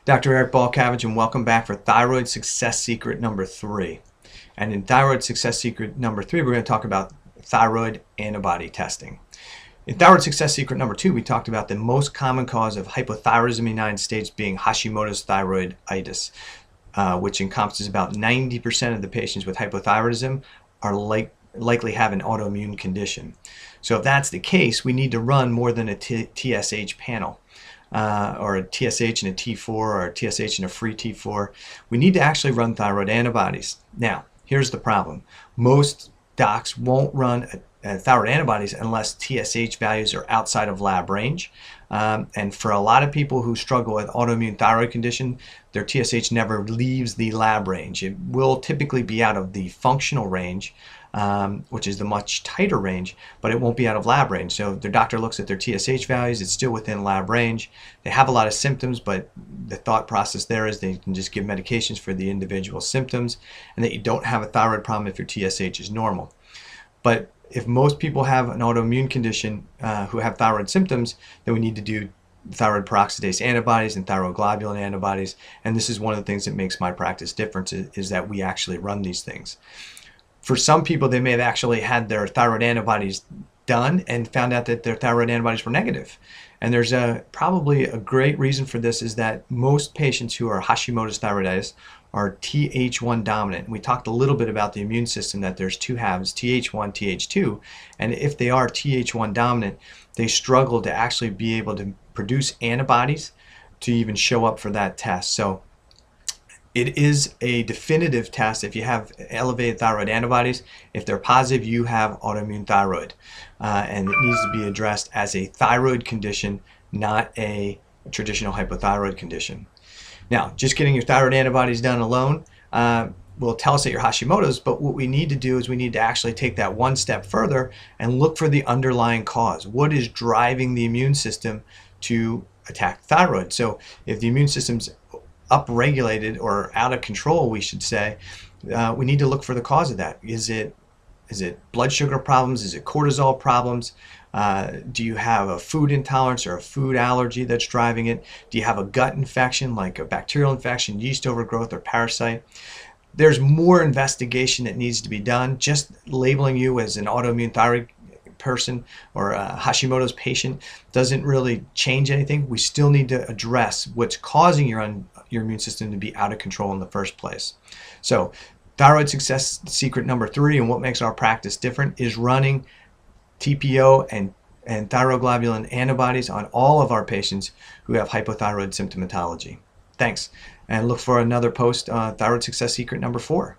Dr. Eric Balcavage, and welcome back for Thyroid Success Secret number 3. And in Thyroid Success Secret number 3, we're going to talk about thyroid antibody testing. In Thyroid Success Secret number 2, we talked about the most common cause of hypothyroidism in the United States being Hashimoto's thyroiditis, which encompasses about 90% of the patients with hypothyroidism are likely have an autoimmune condition. So if that's the case, we need to run more than a TSH panel. Or a TSH and a T4 or a TSH and a free T4. We need to actually run thyroid antibodies. Now, here's the problem. Most docs won't run thyroid antibodies unless TSH values are outside of lab range. And for a lot of people who struggle with autoimmune thyroid condition, their TSH never leaves the lab range. It will typically be out of the functional range, which is the much tighter range, but it won't be out of lab range. So their doctor looks at their TSH values, it's still within lab range. They have a lot of symptoms, but the thought process there is they can just give medications for the individual symptoms and that you don't have a thyroid problem if your TSH is normal. But if most people have an autoimmune condition who have thyroid symptoms, then we need to do thyroid peroxidase antibodies and thyroglobulin antibodies. And this is one of the things that makes my practice different is that we actually run these things. For some people, they may have actually had their thyroid antibodies done and found out that their thyroid antibodies were negative. And there's probably a great reason for this is that most patients who are Hashimoto's thyroiditis are Th1 dominant. We talked a little bit about the immune system, that there's two halves, Th1, Th2. And if they are Th1 dominant, they struggle to actually be able to produce antibodies to even show up for that test. So it is a definitive test if you have elevated thyroid antibodies. If they're positive, you have autoimmune thyroid. And it needs to be addressed as a thyroid condition, not a traditional hypothyroid condition. Now, just getting your thyroid antibodies done alone will tell us that you're Hashimoto's, but what we need to do is we need to actually take that one step further and look for the underlying cause. What is driving the immune system to attack thyroid? So if the immune system's upregulated or out of control, we should say, we need to look for the cause of that. Is it blood sugar problems? Is it cortisol problems? Do you have a food intolerance or a food allergy that's driving it? Do you have a gut infection like a bacterial infection, yeast overgrowth, or parasite? There's more investigation that needs to be done. Just labeling you as an autoimmune thyroid person or a Hashimoto's patient doesn't really change anything. We still need to address what's causing your immune system to be out of control in the first place. So Thyroid Success Secret number 3, and what makes our practice different, is running TPO and thyroglobulin antibodies on all of our patients who have hypothyroid symptomatology. Thanks, and look for another post on Thyroid Success Secret number 4.